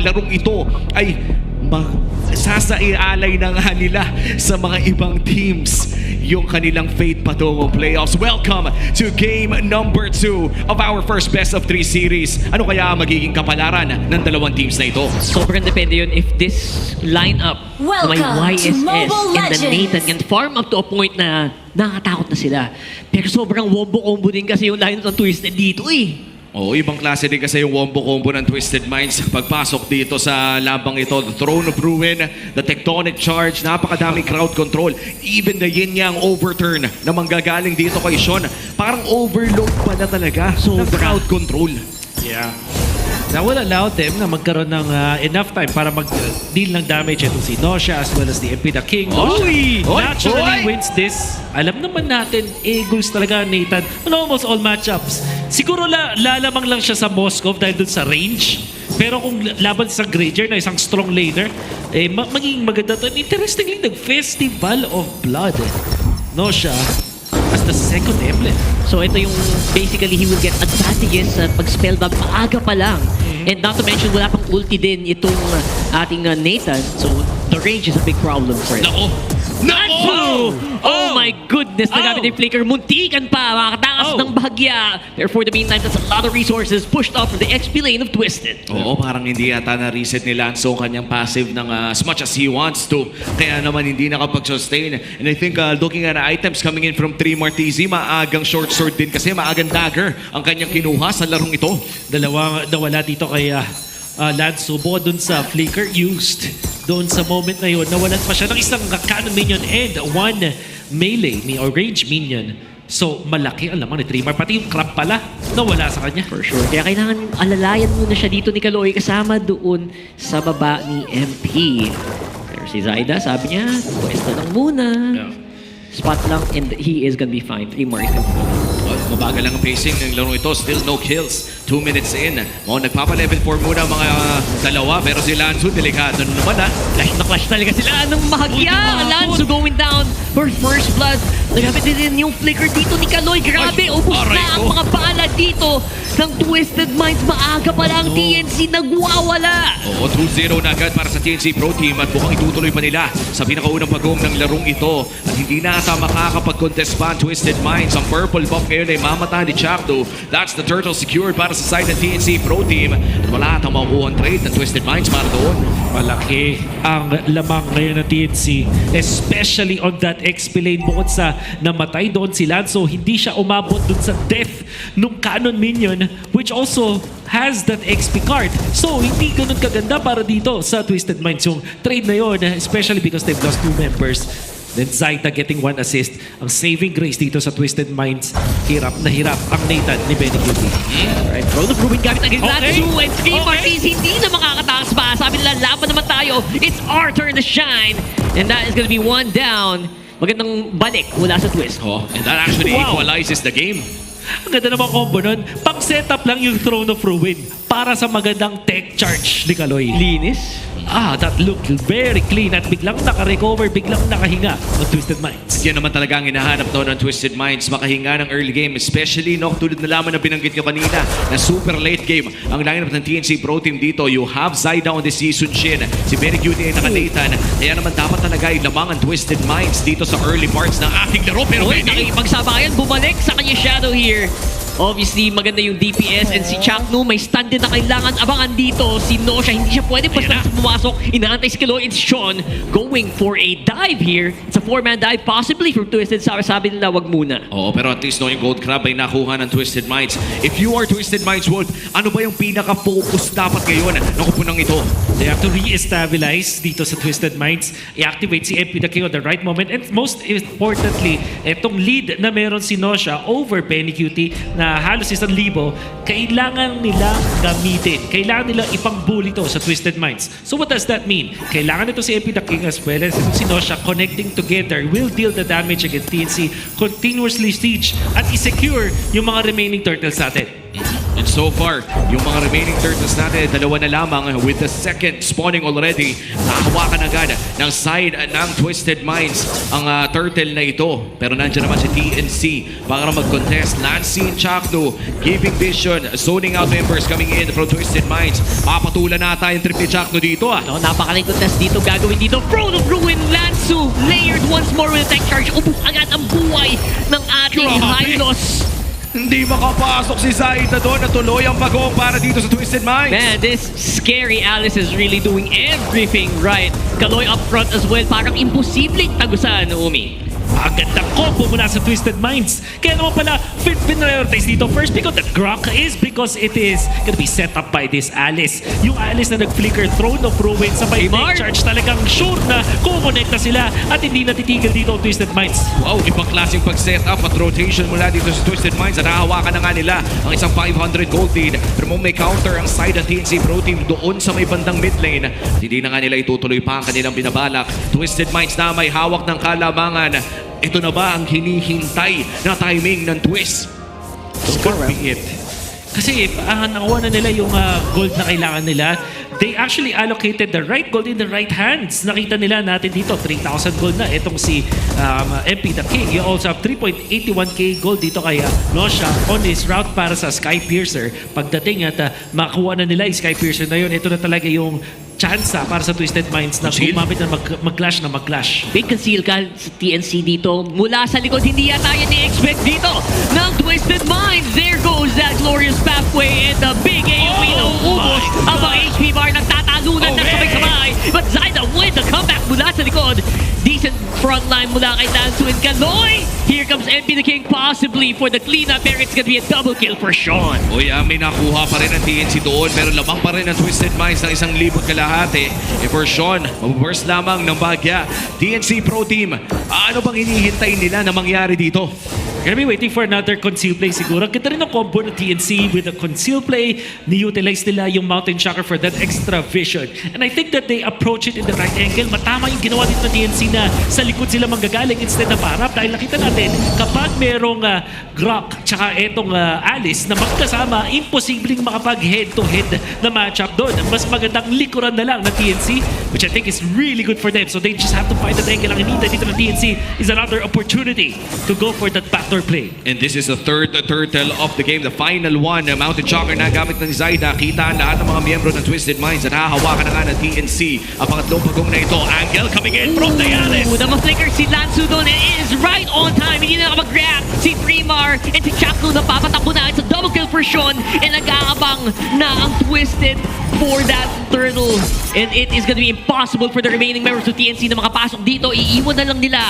larong ito ay sasaialay na nga nila sa mga ibang teams yung kanilang fate patungong playoffs. Welcome to game number 2 of our first best of 3 series. Ano kaya magiging kapalaran ng dalawang teams na ito? Sobrang depende yun if this lineup na may YSS and the Nathan can farm up to a point na nakakatakot na sila. Pero sobrang wombo-combo din kasi yung lineup ng Twisted dito eh. Oo, ibang klase din kasi yung wombo combo ng Twisted Minds. Pagpasok dito sa labang ito, the Throne of Ruin, the Tectonic Charge, napakadaming crowd control. Even the yin-yang overturn na manggagaling dito kay Sean. Parang overload pa na talaga ng crowd control. Yeah. That will allow them na magkaroon ng enough time para mag-deal ng damage itong si Nosha as well as the MP the King. Oy! Naturally wins this. Alam naman natin, Eagles talaga, Nathan. On almost all matchups. Siguro lalamang lang siya sa Moscow dahil dun sa range. Pero kung laban sa Granger na isang strong laner, magiging maganda to. Interestingly, nag-Festival of Blood. Nosha as the second emblem. So ito yung basically he will get advantages sa pag-spellbound maaga pa lang. And not to mention wala pang ulti din itong ating Nathan. So the range is a big problem for him. Nako! Nako! Oh my goodness! Nagamit yung flicker. Muntikan pa! Makatakas ng bahagya. Therefore, the meantime, that's a lot of resources pushed off from the XP lane of Twisted. Oo, parang hindi yata na-reset ni Lanzo kanyang passive ng as much as he wants to. Kaya naman hindi nakapag-sustain. And I think looking at items coming in from 3 Martizi, maagang short sword din kasi maagang dagger ang kanyang kinuha sa larong ito. Dalawa nawala dito kay Lanzo. Bukod dun sa flicker used doon sa moment na yun, nawalan pa siya ng isang cannon minion and 1 melee or range minion. So, malaki ang lamang ni Trimar. Pati yung crab pala, nawala sa kanya. For sure. Kaya kailangan alalayan muna siya dito ni Kaloy kasama doon sa baba ni MP. Pero si Zaida, sabi niya, pwesto lang muna. Yeah. Spot lang and he is gonna be fine. 3 more items. Mabagal lang ang pacing ng laro ito. Still no kills. 2 minutes in. Nagpapa-level 4 muna mga dalawa. Pero si Lanzo, delikado naman Clash na clash talaga sila ng mahagya. Lanzo going down for first blood. Nagamit din yung flicker dito ni Kaloy. Grabe, ubus na ang mga bala dito ng Twisted Minds. Maaga pa lang TNC nagwawala. Oo, 2-0 na agad para sa TNC Pro Team at mukhang itutuloy pa nila sa pinakaunang pag-home ng larong ito. At hindi na ata makakapag-contest pa ang Twisted Minds. Ang purple buff ngayon ay mamata ni Chakdo. That's the turtle secured para sa side ng TNC Pro Team. At wala atang makukuha ang trade ng Twisted Minds para doon. Malaki ang lamang ngayon ng TNC, especially on that XP lane. Bukod sa namatay doon si Lanzo, hindi siya umabot doon sa death nung cannon minion, which also has that XP card. So, hindi ganun kaganda para dito sa Twisted Minds yung trade na yun, especially because they've lost 2 members. Then Zaita getting 1 assist. Ang saving grace dito sa Twisted Minds. Hirap na hirap ang Nathan ni Benny Cutie. Alright, Throne of Ruin gamit against Okay. Lanzo and 3 Martins hindi na makakatakas pa. Sabi nila, laban naman tayo. It's our turn to shine. And that is gonna be 1 down. Magandang balik mula sa Twist. Oh, and that actually equalizes the game. Ang ganda naman combo nun. Pang-setup lang yung Throne of Ruin para sa magandang tech charge ni Kaloy. Linis. That looked very clean at biglang naka-recover, biglang nakahinga ng Twisted Minds. Yan naman talaga ang hinahanap doon ng Twisted Minds. Makahinga ng early game. Especially, tulad na lamang na binanggit nyo kanina na super late game. Ang lineup ng TNC Pro Team dito, you have Zaida on the season Shin. Si Benny Cutie ay naka-Nathan. Kaya naman dapat talaga ilamang ang Twisted Minds dito sa early parts ng ating laro. Pero Benny, Nakikipagsabayan, bumalik sa kanya Shadow here. Obviously, maganda yung DPS and si Chakno may stand din na kailangan abangan dito. Si Nosha, hindi siya pwede basta pumasok. Inaantay si Kaloy. It's Sean going for a dive here. It's a 4-man dive, possibly from Twisted. Sabi nila, wag muna. Oo, pero at least yung Gold Crab ay nakuha ng Twisted Minds. If you are Twisted Minds Wolf, ano ba yung pinaka-focus dapat ngayon ng kupunang ito? They have to re-stabilize dito sa Twisted Minds. I-activate si MP the King at the right moment. And most importantly, itong lead na meron si Nosha over Benny Cutie na halos 1,000, kailangan nilang gamitin. Kailangan nilang ipang-bully to sa Twisted Minds. So what does that mean? Kailangan ito si MP the King as well as si Nosha connecting together will deal the damage against TNC, continuously siege at i-secure yung mga remaining turtles natin. And so far, yung mga remaining turtles natin, dalawa na lamang with the second spawning already. Nakahawakan agad ng side ng Twisted Minds ang turtle na ito. Pero nandiyan naman si TNC para mag-contest. Lancy and Chakno giving vision, zoning out members coming in from Twisted Minds. Papatulan nata yung trip ni Chakno dito No, napakaling contest dito gagawin dito. Throne of Ruin, Lansu layered once more with a tech charge. Ubus agad ang buhay ng ating Grabe. Hylos. Hindi makapasok si Zaida doon na tuloy ang bagong para dito sa Twisted Minds. Man, this scary Alice is really doing everything right. Kaloy up front as well. Parang imposibleng tagusan, Umi. Ang gandang combo mula sa Twisted Minds. Kaya naman pala, prioritize dito first because the Grok is because it is gonna be set up by this Alice. Yung Alice na nag-flicker Throne of Ruin sa may Mark. charge talagang sure na kukonekta sila at hindi natitigil dito ang Twisted Minds. Wow, ibang klaseng pag-set up at rotation mula dito sa Twisted Minds. At nahahawakan na nga nila ang isang 500 gold lead. Pero may counter ang side ng TNC Pro Team doon sa may bandang mid lane. Hindi na nga nila itutuloy pa ang kanilang binabalak. Twisted Minds na may hawak ng kalamangan. Ito na ba ang hinihintay na timing ng twist? So could be it. Kasi nakuha na nila yung gold na kailangan nila. They actually allocated the right gold in the right hands. Nakita nila natin dito, 3,000 gold na. Itong si MP the King. You also have 3.81k gold dito kay Nosha on his route para sa Sky Piercer. Pagdating at makuha na nila yung Sky Piercer na yun, ito na talaga yung chance para sa Twisted Minds na gumamit na mag-clash na mag-clash. Big conceal ka sa TNC dito. Mula sa likod, hindi yata yan i-expect dito ng Twisted Minds. There goes that glorious pathway and the big AoE na uubos. Abang HP bar nagtatalunan na sabay-sabay. But Zaida with the comeback mula sa likod. Decent frontline mula kay Dansu and Kaloy. Here comes MP the King possibly for the cleanup. There it's gonna be a double kill for Sean. Uy, may nakuha pa rin ang TNC doon pero lamang pa rin ang Twisted Minds ng 1,000 kalahati. For Sean, mabuburst lamang ng bagya. TNC Pro Team, ano bang hinihintay nila na mangyari dito? Gonna be waiting for another conceal play siguro. Kita rin ang combo ng TNC with the conceal play. Ni-utilize nila yung Mountain Shocker for that extra vision. And I think that they approach it in the right angle. Matama yung ginawa dito ng TNC na sa likod sila manggagaling instead na parap. Dahil nakita natin, kapag merong Grok tsaka etong Alice na magkasama, imposibleng makapag head-to-head na matchup doon. Mas magandang likuran na lang ng TNC, which I think is really good for them. So they just have to find that angle. Ang hinihintay dito ng TNC is another opportunity to go for that backdoor play. And this is the third turtle of the game, the final one. Mountain Shocker na gamit ng Zaida. Kita ang lahat ng mga miyembro ng Twisted Minds at hahawakan na nga ng TNC. Ang pangatlong pagong na ito, Angel coming in from the Alice. Na-flicker si Lansu doon and it is right on time. Hindi na nakapag-grab si Fremar and si Chakno na papatakbo na. It's a double kill for Sean and nag-aabang na ang Twisted for that turtle. And it is gonna be impossible for the remaining members of TNC na makapasok dito. Iiwan na lang nila.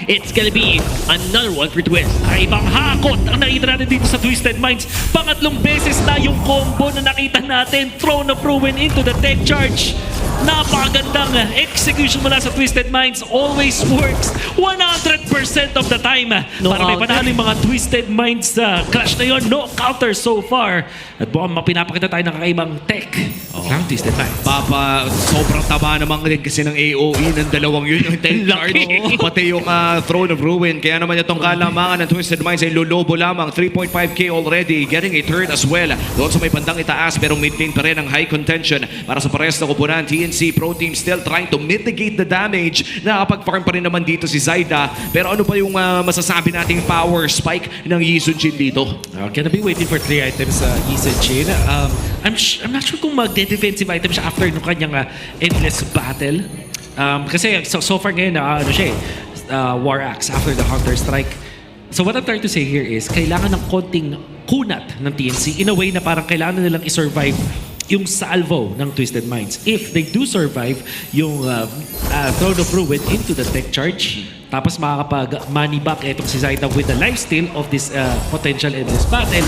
It's gonna be another one for Twist. Ay, ibang hakot ang nakita natin dito sa Twisted Minds. Pangatlong beses na yung combo na nakita natin. Throne of Ruin into the tech charge. Napakagandang execution mula sa Twisted Minds. Always works 100% of the time. No Para may counter. panalo yung mga Twisted Minds clash na yun. No counter so far. At buong mapinapakita tayo ng kakaibang tech ng Twisted Minds. Sobrang taba naman rin kasi ng AOE ng dalawang yun. Yung 10 charge, pati yung Throne of Ruin. Kaya naman itong kalamangan ng Twisted Minds ay lolobo lamang. 3.5k already. Getting a third as well. Doon sa may bandang itaas pero mid lane pa rin ang high contention para sa pares na kupunan. TNC Pro Team still trying to mitigate the damage. Nakapag-farm pa rin naman dito si Zaida. Pero ano pa yung masasabi nating power spike ng Yisun Jin dito? Gonna be waiting for 3 items sa Yisun Jin. I'm not sure kung mag-defensive item siya after nung kanyang endless battle. Kasi so far ngayon, ano siya War Axe after the Hunter Strike. So what I'm trying to say here is, kailangan ng konting kunat ng TNC in a way na parang kailangan na nilang i-survive yung salvo ng Twisted Minds. If they do survive yung Throne of Ruin into the tech charge, tapos makakapag-money back etong si Zaida with the lifesteal of this potential endless battle,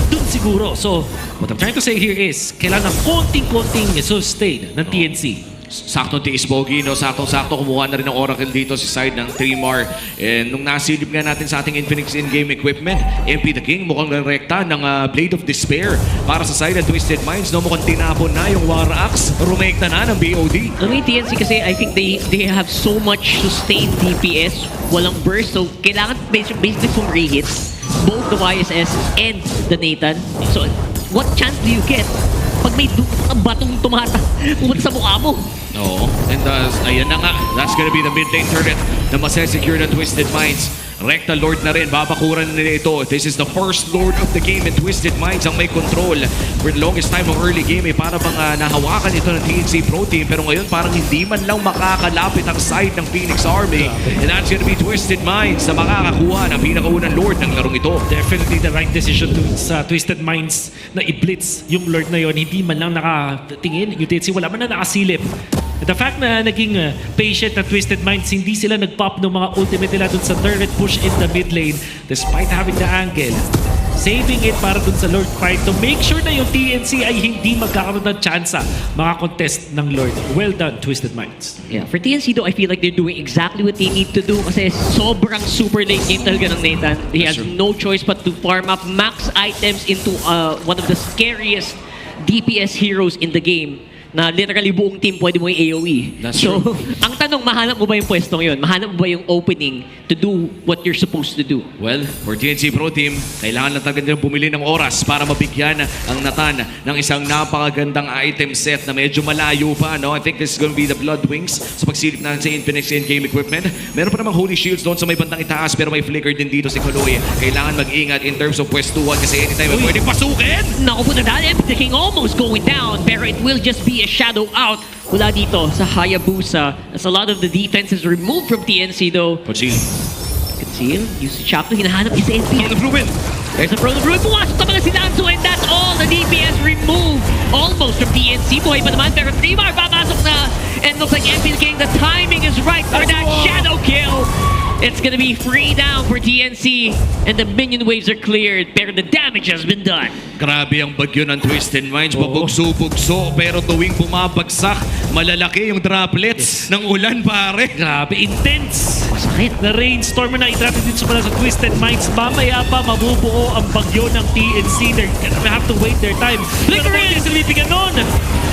dun siguro. So, what I'm trying to say here is, kailangan ng konting-konting sustain ng TNC. Saktong tiis Bogi, no? Saktong-sakto kumuha na rin ng Oracle dito si side ng Tremar. And nung nasilip nga natin sa ating Infinix in-game equipment, MP the King mukhang rekta ng Blade of Despair para sa side ng Twisted Minds. No, mukhang tinapon na yung War Axe. Rumekta na ng BOD. Ano yung TNC kasi I think they have so much sustained DPS, walang burst, so kailangan basically from re-hits both the YSS and the Nathan. So what chance do you get pag may batong pumunta sa mukha mo? Oo. And ayan na nga. That's gonna be the mid lane turret na masesecure ng Twisted Minds. Recta Lord na rin. Babakuran nila ito. This is the first Lord of the game and Twisted Minds ang may control. For the longest time ng early game, para bang nahawakan ito ng TNC Pro Team. Pero ngayon parang hindi man lang makakalapit ang side ng Phoenix Army. And that's gonna be Twisted Minds na makakakuha ng pinakaunang Lord ng larong ito. Definitely the right decision sa Twisted Minds na i-blitz yung Lord na yon. Hindi man lang nakatingin. Yung TNC wala man na nakasilip. The fact na naging patient na Twisted Minds, hindi sila nag-pop ng mga ultimate nila dun sa turret push in the mid lane despite having the angle. Saving it para dun sa Lord fight to make sure na yung TNC ay hindi magkakaroon ng tsansa makakontest ng Lord. Well done, Twisted Minds. Yeah, for TNC though, I feel like they're doing exactly what they need to do kasi sobrang super late game talaga ng Nathan. He has no choice but to farm up max items into one of the scariest DPS heroes in the game. Na literally buong team pwede mo yung AoE. So, ang tanong, mahanap mo ba yung pwestong yun? Mahanap mo ba yung opening to do what you're supposed to do? Well, for TNC Pro Team, kailangan lang talaga nilang bumili ng oras para mabigyan ang Natan ng isang napakagandang item set na medyo malayo pa. No? I think this is gonna be the Blood Wings sa pagsilip natin sa Infinix in-game equipment. Meron pa namang Holy Shields doon sa may bandang itaas pero may flicker din dito si Kaloy. Kailangan mag-ingat in terms of pwestuhan kasi anytime pwede pasukin! Naku po na dahil, the King almost going down pero it will just be a shadow out mula dito sa Hayabusa as a lot of the defense is removed from TNC though. Conceal. Conceal, use the Chapter, hinahanap ni SNP. Prone of Ruin! There's a Prone of Ruin, pumasok na mga si Lanzo and that's all the DPS removed almost from TNC. Buhay pa naman pero 3 bar papasok na and looks like MPL getting the timing is right for that shadow kill. It's gonna be free down for TNC and the minion waves are cleared pero the damage has been done. Grabe ang bagyo ng Twisted Minds. Babugso-bugso pero tuwing bumabagsak, malalaki yung droplets ng ulan pare. Grabe, intense! Masakit. Na rainstorm na itrapid din sa Twisted Minds. Mamaya pa mabubuo ang bagyo ng TNC. They're gonna have to wait their time. Flicker Pero in! bakit sila bibigyan nun?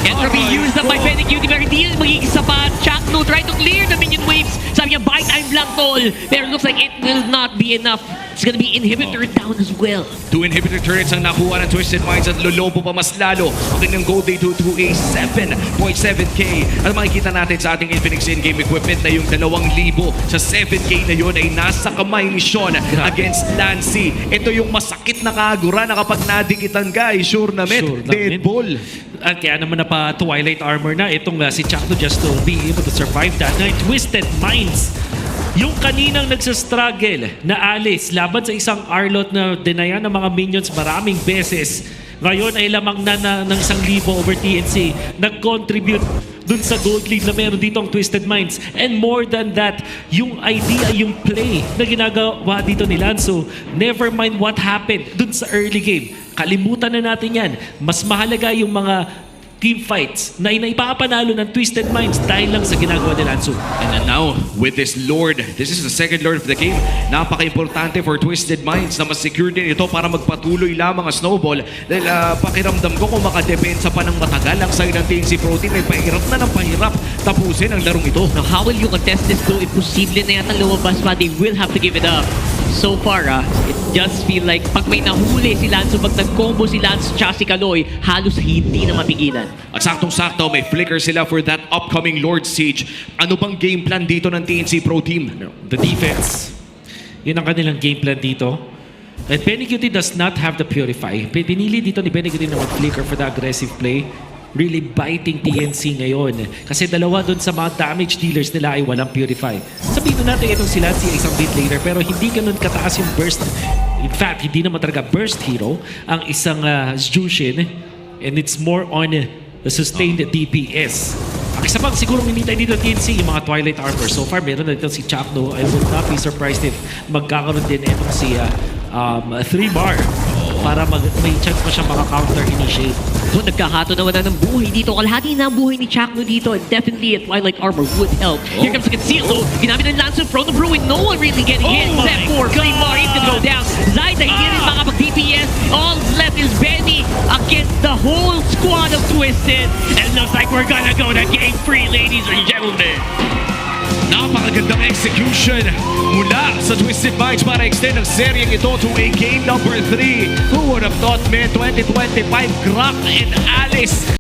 Entropy used up by Fennec Cutie pero hindi magiging sapat. Chakno try to clear the minion waves. Sabi niya, buy time lang tol. Pero it looks like it will not be enough. It's gonna be inhibitor down as well. 2 inhibitor turrets ang nakuha ng Twisted Minds at lolobo pa mas lalo ang kanyang gold day to a 7.7k. At makikita natin sa ating Infinix in-game equipment na yung 2,000 sa 7k na yun ay nasa kamay ni Sean against Lancy. Ito yung masakit na kagura na kapag nadikitan ka ay sure na dead ball. At kaya naman na pa Twilight Armor na itong si Chakno just to be able to survive that. Na Twisted Minds, yung kaninang nagsastruggle na alis laban sa isang Arlot na dinayan ng mga minions maraming beses. Ngayon ay lamang na ng 1,000 over TNC. Nag-contribute dun sa gold lead na meron dito ang Twisted Minds. And more than that, yung idea, yung play na ginagawa dito ni Lanzo, never mind what happened dun sa early game. Kalimutan na natin yan. Mas mahalaga yung mga team fights na inaipapanalo ng Twisted Minds dahil lang sa ginagawa ni Lanzo. And now, with this Lord, this is the second Lord of the game. Napaka-importante for Twisted Minds na mas-secure din ito para magpatuloy lamang ang snowball. Dahil pakiramdam ko kung makadepensa pa ng matagal ang side ng TNC Pro Team ay pahirap na ng pahirap tapusin ang larong ito. Now, how will you contest this though? Imposible na yata lumabas pa. They will have to give it up. So far, it does feel like pag may nahuli si Lanzo, pag nag-combo si Lanzo tsaka si Kaloy, halos hindi na mapigilan. At saktong-sakto, may flicker sila for that upcoming Lord Siege. Ano bang game plan dito ng TNC Pro Team? The defense. Yun ang kanilang game plan dito. And Benny Cutie does not have the Purify. Pinili dito ni Benny Cutie na mag-flicker for the aggressive play. Really biting TNC ngayon. Kasi dalawa doon sa mga damage dealers nila ay walang Purify. Sabihin natin itong si Lancy isang bit later pero hindi ganun kataas yung burst. In fact, hindi naman talaga burst hero ang isang Jushin. And it's more on the sustained DPS. Ang isa pang siguro minitay dito TNC yung mga Twilight Armor. So far, meron na dito si Chakno. I would not be surprised if magkakaroon din itong si 3 bar para may chance pa siya maka-counter initiate. So nagkakato naman na ng buhay dito. Kalahati na ang buhay ni Chakno dito and definitely a Twilight Armor would help. Here comes the Conceal though. Ginamit ng Lancer, Prone of Ruin. No one really getting hit except for Claymore. He's gonna go down. Zaida, hindi rin makapag-DPS. All left is Benny against the whole squad of Twisted. And looks like we're gonna go to game 3, ladies and gentlemen. Napakagandang execution contribution mula sa Twisted Minds para extend ang seryeng ito to a game number 3. Who would have thought, man, 2025, Grok and Alice